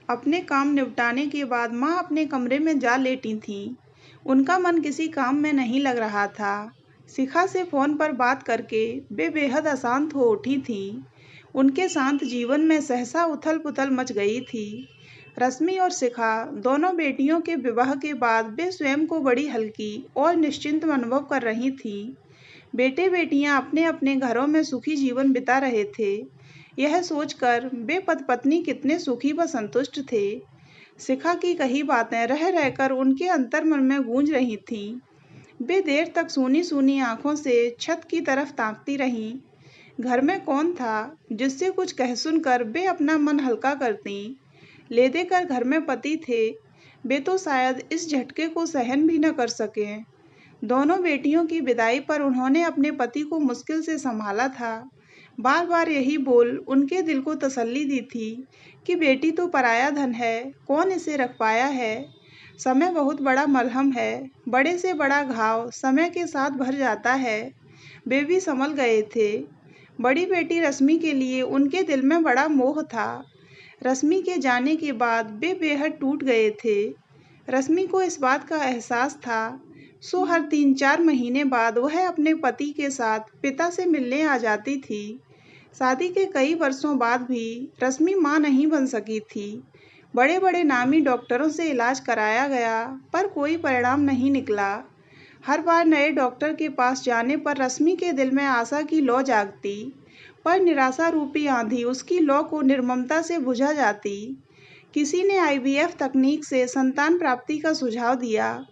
अपने काम निपटाने के बाद माँ अपने कमरे में जा लेटी थीं। उनका मन किसी काम में नहीं लग रहा था। शिखा से फ़ोन पर बात करके वे बेहद अशांत हो उठी थीं। उनके शांत जीवन में सहसा उथल-पुथल मच गई थी। रश्मि और शिखा दोनों बेटियों के विवाह के बाद वे स्वयं को बड़ी हल्की और निश्चिंत अनुभव कर रही थीं। बेटे-बेटियां अपने-अपने घरों में सुखी जीवन बिता रहे थे। यह सोचकर वे पति-पत्नी कितने सुखी व संतुष्ट थे। शिखा की कही बातें रह रहकर उनके अंतर्मन में गूंज रही थीं। वे देर तक सूनी-सूनी आंखों से छत की तरफ ताकती रहीं। घर में कौन था जिससे कुछ कह सुनकर वे अपना मन हल्का करतीं। ले देकर घर में पति थे, वे तो शायद इस झटके को सहन भी न कर सकें। दोनों बेटियों की विदाई पर उन्होंने अपने पति को मुश्किल से संभाला था। बार बार यही बोल उनके दिल को तसल्ली दी थी कि बेटी तो पराया धन है, कौन इसे रख पाया है। समय बहुत बड़ा मलहम है, बड़े से बड़ा घाव समय के साथ भर जाता है। वे भी संभल गए थे। बड़ी बेटी रश्मि के लिए उनके दिल में बड़ा मोह था। रश्मि के जाने के बाद वे बेहद टूट गए थे। रश्मि को इस बात का एहसास था, सो हर 3-4 महीने बाद वह अपने पति के साथ पिता से मिलने आ जाती थी। शादी के कई वर्षों बाद भी रश्मि मां नहीं बन सकी थी। बड़े बड़े नामी डॉक्टरों से इलाज कराया गया, पर कोई परिणाम नहीं निकला। हर बार नए डॉक्टर के पास जाने पर रश्मि के दिल में आशा की लौ जागती, पर निराशा रूपी आंधी उसकी लौ को निर्ममता से बुझा जाती। किसी ने आईवीएफ तकनीक से संतान प्राप्ति का सुझाव दिया,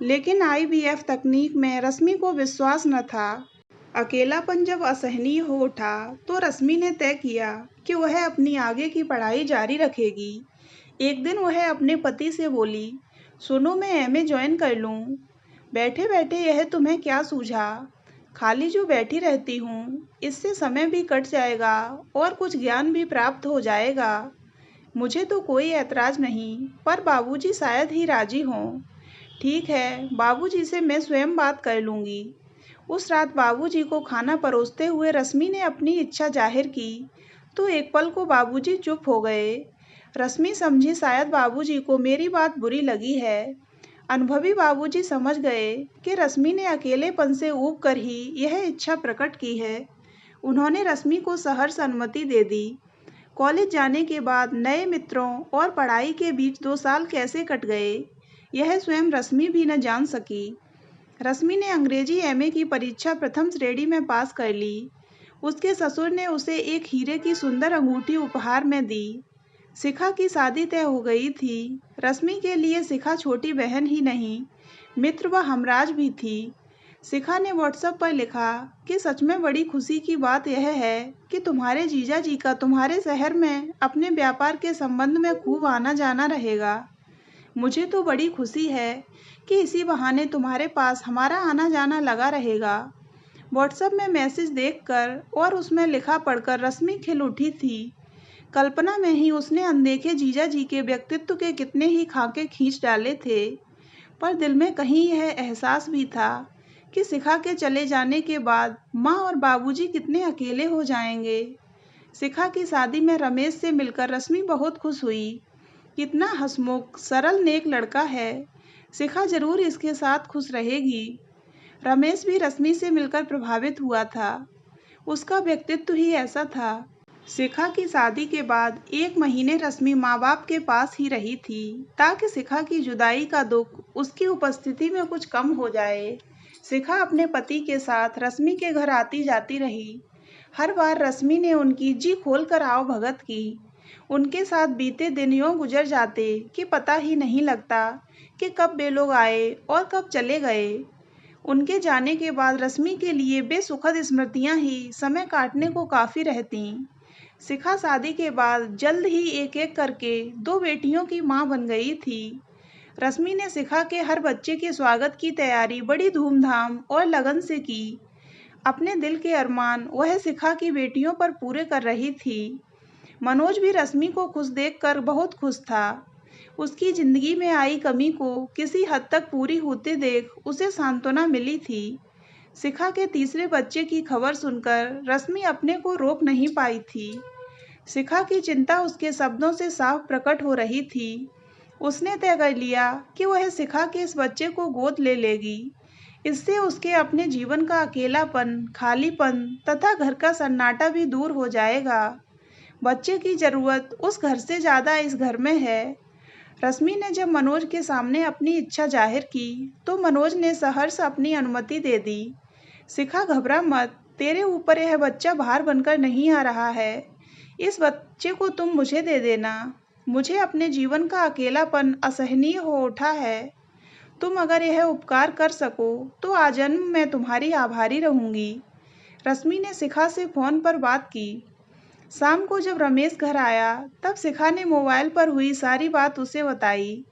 लेकिन आईवीएफ तकनीक में रश्मि को विश्वास न था। अकेलापन जब असहनीय हो उठा, तो रश्मि ने तय किया कि वह अपनी आगे की पढ़ाई जारी रखेगी। एक दिन वह अपने पति से बोली, सुनो, मैं एमए ज्वाइन कर लूँ। बैठे बैठे यह तुम्हें क्या सूझा? खाली जो बैठी रहती हूँ, इससे समय भी कट जाएगा और कुछ ज्ञान भी प्राप्त हो जाएगा। मुझे तो कोई ऐतराज नहीं, पर बाबूजी शायद ही राजी हों। ठीक है, बाबूजी से मैं स्वयं बात कर लूँगी। उस रात बाबूजी को खाना परोसते हुए रश्मि ने अपनी इच्छा जाहिर की, तो एक पल को बाबूजी चुप हो गए। रश्मि समझी शायद बाबूजी को मेरी बात बुरी लगी है। अनुभवी बाबूजी समझ गए कि रश्मि ने अकेलेपन से ऊब कर ही यह इच्छा प्रकट की है। उन्होंने रश्मि को सहर्ष अनुमति दे दी। कॉलेज जाने के बाद नए मित्रों और पढ़ाई के बीच 2 साल कैसे कट गए, यह स्वयं रश्मि भी न जान सकी। रश्मि ने अंग्रेजी एमए की परीक्षा प्रथम श्रेणी में पास कर ली। उसके ससुर ने उसे एक हीरे की सुंदर अंगूठी उपहार में दी। शिखा की शादी तय हो गई थी। रश्मि के लिए शिखा छोटी बहन ही नहीं, मित्र व हमराज भी थी। शिखा ने व्हाट्सएप पर लिखा कि सच में बड़ी खुशी की बात यह है कि तुम्हारे जीजा जी का तुम्हारे शहर में अपने व्यापार के संबंध में खूब आना जाना रहेगा। मुझे तो बड़ी खुशी है कि इसी बहाने तुम्हारे पास हमारा आना जाना लगा रहेगा। व्हाट्सएप में मैसेज देखकर और उसमें लिखा पढ़कर रश्मि खिल उठी थी। कल्पना में ही उसने अनदेखे जीजा जी के व्यक्तित्व के कितने ही खाके खींच डाले थे, पर दिल में कहीं यह एहसास भी था कि शिखा के चले जाने के बाद माँ और बाबूजी कितने अकेले हो जाएंगे। शिखा की शादी में रमेश से मिलकर रश्मि बहुत खुश हुई। कितना हंसमुख, सरल, नेक लड़का है। शिखा जरूर इसके साथ खुश रहेगी। रमेश भी रश्मि से मिलकर प्रभावित हुआ था। उसका व्यक्तित्व ही ऐसा था। शिखा की शादी के बाद 1 महीने रश्मि माँ बाप के पास ही रही थी, ताकि शिखा की जुदाई का दुख उसकी उपस्थिति में कुछ कम हो जाए। शिखा अपने पति के साथ रश्मि के घर आती जाती रही। हर बार रश्मि ने उनकी जी खोलकर आवभगत की। उनके साथ बीते दिन यूं गुजर जाते कि पता ही नहीं लगता कि कब वे लोग आए और कब चले गए। उनके जाने के बाद रश्मि के लिए बेसुखद स्मृतियां ही समय काटने को काफ़ी रहती। शिखा शादी के बाद जल्द ही एक-एक करके 2 बेटियों की मां बन गई थी। रश्मि ने शिखा के हर बच्चे के स्वागत की तैयारी बड़ी धूमधाम और लगन से की। अपने दिल के अरमान वह शिखा की बेटियों पर पूरे कर रही थी। मनोज भी रश्मि को खुश देखकर बहुत खुश था। उसकी जिंदगी में आई कमी को किसी हद तक पूरी होते देख उसे सांत्वना मिली थी। शिखा के तीसरे बच्चे की खबर सुनकर रश्मि अपने को रोक नहीं पाई थी। शिखा की चिंता उसके शब्दों से साफ प्रकट हो रही थी। उसने तय कर लिया कि वह शिखा के इस बच्चे को गोद ले लेगी। इससे उसके अपने जीवन का अकेलापन, खालीपन तथा घर का सन्नाटा भी दूर हो जाएगा। बच्चे की जरूरत उस घर से ज्यादा इस घर में है। रश्मि ने जब मनोज के सामने अपनी इच्छा जाहिर की तो मनोज ने सहर्ष अपनी अनुमति दे दी। शिखा, घबरा मत, तेरे ऊपर यह बच्चा भार बनकर नहीं आ रहा है। इस बच्चे को तुम मुझे दे देना। मुझे अपने जीवन का अकेलापन असहनीय हो उठा है। तुम अगर यह उपकार कर सको तो आजन्म मैं तुम्हारी आभारी रहूंगी। रश्मि ने शिखा से फोन पर बात की। शाम को जब रमेश घर आया तब शिखा ने मोबाइल पर हुई सारी बात उसे बताई।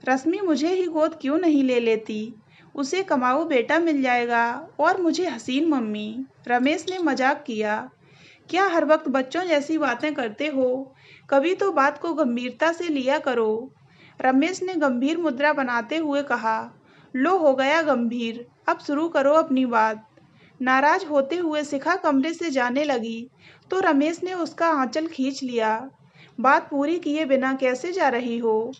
रश्मि मुझे ही गोद क्यों नहीं ले लेती? उसे कमाऊ बेटा मिल जाएगा और मुझे हसीन मम्मी। रमेश ने मजाक किया। क्या हर वक्त बच्चों जैसी बातें करते हो? कभी तो बात को गंभीरता से लिया करो। रमेश ने गंभीर मुद्रा बनाते हुए कहा। लो, हो गया गंभीर, अब शुरू करो अपनी बात। नाराज होते हुए शिखा कमरे से जाने लगी तो रमेश ने उसका आंचल खींच लिया। बात पूरी किए बिना कैसे जा रही हो?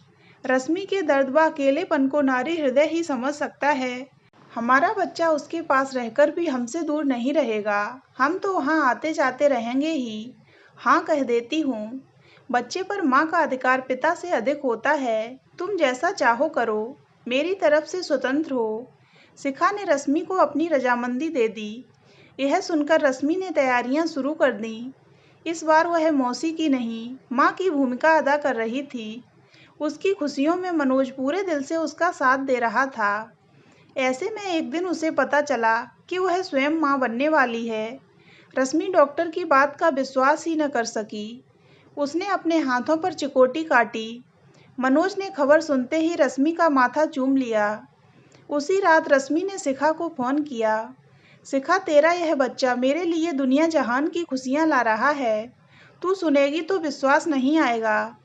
रश्मि के दर्द व अकेलेपन को नारी हृदय ही समझ सकता है। हमारा बच्चा उसके पास रहकर भी हमसे दूर नहीं रहेगा। हम तो वहाँ आते जाते रहेंगे ही। हाँ, कह देती हूँ। बच्चे पर माँ का अधिकार पिता से अधिक होता है। तुम जैसा चाहो करो, मेरी तरफ से स्वतंत्र हो। शिखा ने रश्मि को अपनी रजामंदी दे दी। यह सुनकर रश्मि ने तैयारियां शुरू कर दी। इस बार वह मौसी की नहीं, माँ की भूमिका अदा कर रही थी। उसकी खुशियों में मनोज पूरे दिल से उसका साथ दे रहा था। ऐसे में एक दिन उसे पता चला कि वह स्वयं माँ बनने वाली है। रश्मि डॉक्टर की बात का विश्वास ही न कर सकी। उसने अपने हाथों पर चिकोटी काटी। मनोज ने खबर सुनते ही रश्मि का माथा चूम लिया। उसी रात रश्मि ने शिखा को फोन किया। शिखा, तेरा यह बच्चा मेरे लिए दुनिया जहान की खुशियां ला रहा है। तू सुनेगी तो विश्वास नहीं आएगा।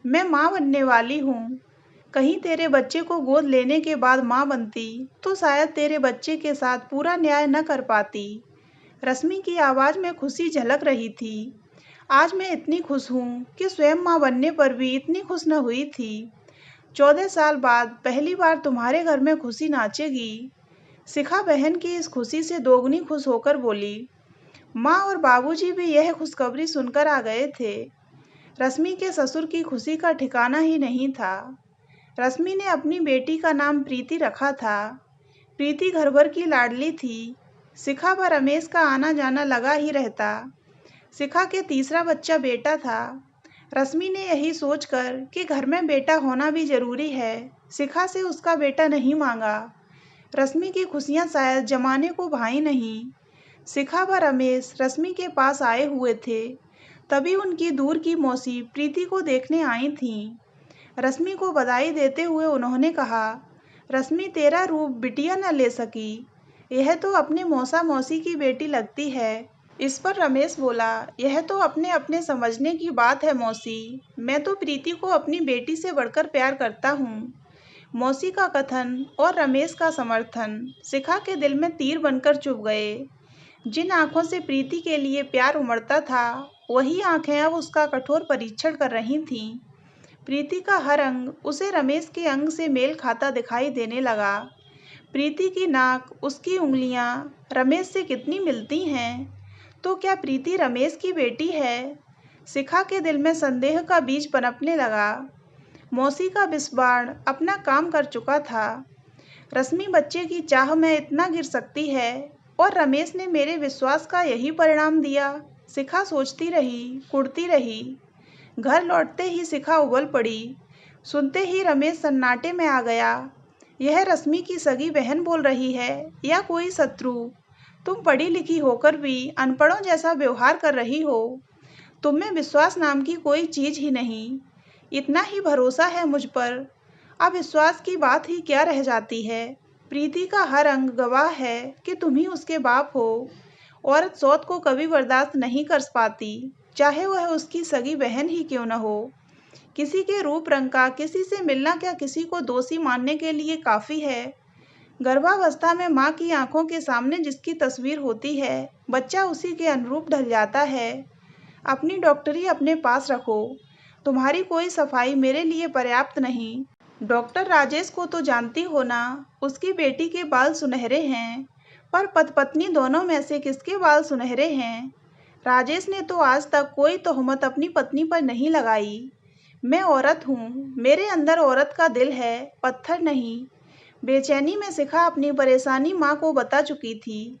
मैं माँ बनने वाली हूँ। कहीं तेरे बच्चे को गोद लेने के बाद माँ बनती तो शायद तेरे बच्चे के साथ पूरा न्याय न कर पाती। रश्मि की आवाज़ में खुशी झलक रही थी। आज मैं इतनी खुश हूँ कि स्वयं माँ बनने पर भी इतनी खुश न हुई थी। 14 साल बाद पहली बार तुम्हारे घर में खुशी नाचेगी। शिखा बहन की इस खुशी से दोगुनी खुश होकर बोली। माँ और बाबूजी भी यह खुशखबरी सुनकर आ गए थे। रश्मि के ससुर की खुशी का ठिकाना ही नहीं था। रश्मि ने अपनी बेटी का नाम प्रीति रखा था। प्रीति घर भर की लाडली थी। शिखा व रमेश का आना जाना लगा ही रहता। शिखा के तीसरा बच्चा बेटा था। रश्मि ने यही सोचकर कि घर में बेटा होना भी जरूरी है, शिखा से उसका बेटा नहीं मांगा। रश्मि की खुशियां शायद जमाने को भाई नहीं। शिखा व रमेश रश्मि के पास आए हुए थे। तभी उनकी दूर की मौसी प्रीति को देखने आई थीं। रश्मि को बधाई देते हुए उन्होंने कहा, रश्मि, तेरा रूप बिटिया न ले सकी। यह तो अपने मौसा मौसी की बेटी लगती है। इस पर रमेश बोला, यह तो अपने अपने समझने की बात है मौसी। मैं तो प्रीति को अपनी बेटी से बढ़कर प्यार करता हूँ। मौसी का कथन और रमेश का समर्थन शिखा के दिल में तीर बनकर चुभ गए। जिन आंखों से प्रीति के लिए प्यार उमड़ता था, वही आंखें अब उसका कठोर परीक्षण कर रही थीं। प्रीति का हर अंग उसे रमेश के अंग से मेल खाता दिखाई देने लगा। प्रीति की नाक, उसकी उंगलियां रमेश से कितनी मिलती हैं। तो क्या प्रीति रमेश की बेटी है? शिखा के दिल में संदेह का बीज पनपने लगा। मौसी का विस्बाण अपना काम कर चुका था। रश्मि बच्चे की चाह में इतना गिर सकती है और रमेश ने मेरे विश्वास का यही परिणाम दिया। शिखा सोचती रही, कुढ़ती रही। घर लौटते ही शिखा उबल पड़ी। सुनते ही रमेश सन्नाटे में आ गया। यह रश्मि की सगी बहन बोल रही है या कोई शत्रु? तुम पढ़ी लिखी होकर भी अनपढ़ों जैसा व्यवहार कर रही हो। तुम में विश्वास नाम की कोई चीज ही नहीं। इतना ही भरोसा है मुझ पर। अब विश्वास की बात ही क्या रह जाती है। प्रीति का हर अंग गवाह है कि तुम ही उसके बाप हो। औरत सौत को कभी बर्दाश्त नहीं कर पाती, चाहे वह उसकी सगी बहन ही क्यों न हो। किसी के रूप रंग का किसी से मिलना क्या किसी को दोषी मानने के लिए काफी है? गर्भावस्था में माँ की आंखों के सामने जिसकी तस्वीर होती है, बच्चा उसी के अनुरूप ढल जाता है। अपनी डॉक्टरी अपने पास रखो। तुम्हारी कोई सफाई मेरे लिए पर्याप्त नहीं। डॉक्टर राजेश को तो जानती हो ना, उसकी बेटी के बाल सुनहरे हैं, पर पति-पत्नी दोनों में से किसके बाल सुनहरे हैं? राजेश ने तो आज तक कोई तोहमत अपनी पत्नी पर नहीं लगाई। मैं औरत हूँ, मेरे अंदर औरत का दिल है, पत्थर नहीं। बेचैनी में शिखा अपनी परेशानी माँ को बता चुकी थी।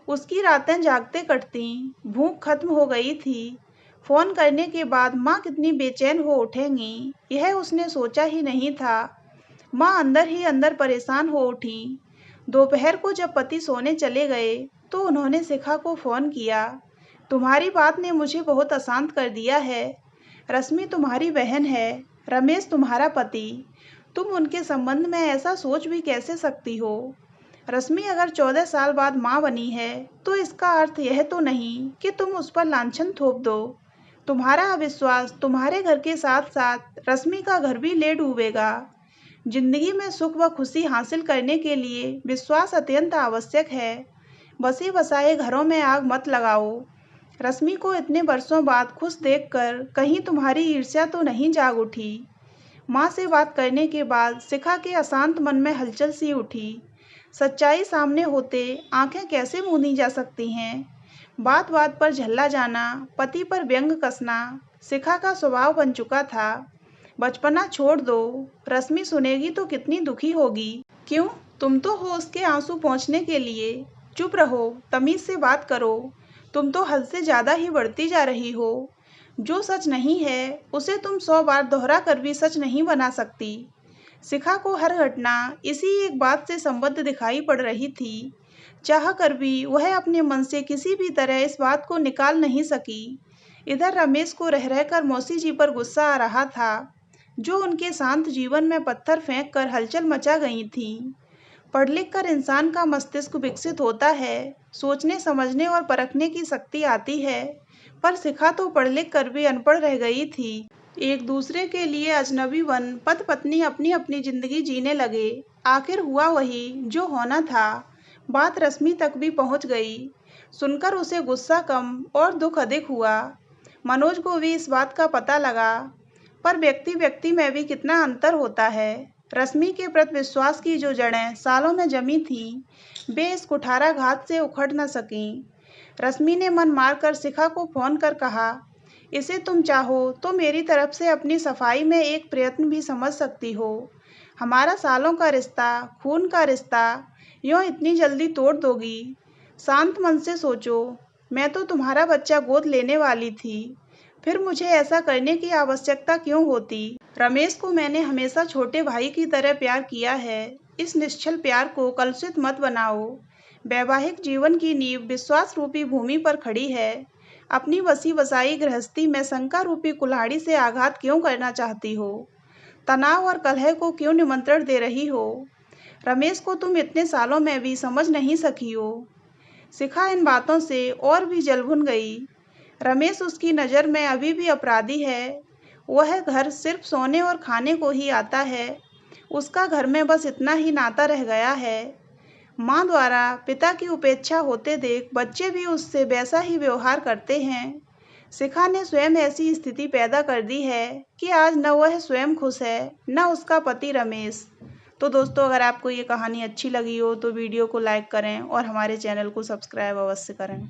उसकी रातें जागते कटती, भूख खत्म हो गई थी। फोन करने के बाद माँ कितनी बेचैन हो उठेंगी, यह उसने सोचा ही नहीं था। माँ अंदर ही अंदर परेशान हो उठी। दोपहर को जब पति सोने चले गए तो उन्होंने शिखा को फोन किया। तुम्हारी बात ने मुझे बहुत अशांत कर दिया है। रश्मि तुम्हारी बहन है, रमेश तुम्हारा पति। तुम उनके संबंध में ऐसा सोच भी कैसे सकती हो? रश्मि अगर 14 साल बाद माँ बनी है तो इसका अर्थ यह तो नहीं कि तुम उस पर लांछन थोप दो। तुम्हारा अविश्वास तुम्हारे घर के साथ साथ रश्मि का घर भी ले डूबेगा। जिंदगी में सुख व खुशी हासिल करने के लिए विश्वास अत्यंत आवश्यक है। बसे बसाए घरों में आग मत लगाओ। रश्मि को इतने वर्षों बाद खुश देखकर कहीं तुम्हारी ईर्ष्या तो नहीं जाग उठी? माँ से बात करने के बाद शिखा के अशांत मन में हलचल सी उठी। सच्चाई सामने होते आंखें कैसे मूंदी जा सकती हैं? बात बात पर झल्ला जाना, पति पर व्यंग कसना शिखा का स्वभाव बन चुका था। बचपना छोड़ दो, रश्मि सुनेगी तो कितनी दुखी होगी। क्यों? तुम तो हो उसके आंसू पोंछने के लिए। चुप रहो, तमीज से बात करो। तुम तो हद से ज्यादा ही बढ़ती जा रही हो। जो सच नहीं है उसे तुम 100 बार दोहरा कर भी सच नहीं बना सकती। शिखा को हर घटना इसी एक बात से संबद्ध दिखाई पड़ रही थी। चाह कर भी वह अपने मन से किसी भी तरह इस बात को निकाल नहीं सकी। इधर रमेश को रह रहकर मौसी जी पर गुस्सा आ रहा था, जो उनके शांत जीवन में पत्थर फेंक कर हलचल मचा गई थी। पढ़ लिख कर इंसान का मस्तिष्क विकसित होता है, सोचने समझने और परखने की शक्ति आती है, पर शिखा तो पढ़ लिख कर भी अनपढ़ रह गई थी। एक दूसरे के लिए अजनबी बन पति पत्नी अपनी अपनी जिंदगी जीने लगे। आखिर हुआ वही जो होना था। बात रश्मि तक भी पहुंच गई। सुनकर उसे गुस्सा कम और दुख अधिक हुआ। मनोज को भी इस बात का पता लगा, पर व्यक्ति व्यक्ति में भी कितना अंतर होता है। रश्मि के प्रति विश्वास की जो जड़ें सालों में जमी थीं, वे इस कुठाराघात से उखड़ न सकीं। रश्मि ने मन मारकर शिखा को फोन कर कहा, इसे तुम चाहो तो मेरी तरफ से अपनी सफाई में एक प्रयत्न भी समझ सकती हो। हमारा सालों का रिश्ता, खून का रिश्ता, यूं इतनी जल्दी तोड़ दोगी? शांत मन से सोचो। मैं तो तुम्हारा बच्चा गोद लेने वाली थी, फिर मुझे ऐसा करने की आवश्यकता क्यों होती? रमेश को मैंने हमेशा छोटे भाई की तरह प्यार किया है। इस निश्चल प्यार को कलुषित मत बनाओ। वैवाहिक जीवन की नींव विश्वास रूपी भूमि पर खड़ी है। अपनी बसी बसाई गृहस्थी में शंका रूपी कुल्हाड़ी से आघात क्यों करना चाहती हो? तनाव और कलह को क्यों निमंत्रण दे रही हो? रमेश को तुम इतने सालों में भी समझ नहीं सकी हो। शिखा इन बातों से और भी जल भुन गई। रमेश उसकी नज़र में अभी भी अपराधी है। वह घर सिर्फ सोने और खाने को ही आता है। उसका घर में बस इतना ही नाता रह गया है। माँ द्वारा पिता की उपेक्षा होते देख बच्चे भी उससे वैसा ही व्यवहार करते हैं। शिखा ने स्वयं ऐसी स्थिति पैदा कर दी है कि आज न वह स्वयं खुश है, न उसका पति रमेश। तो दोस्तों, अगर आपको ये कहानी अच्छी लगी हो तो वीडियो को लाइक करें और हमारे चैनल को सब्सक्राइब अवश्य करें।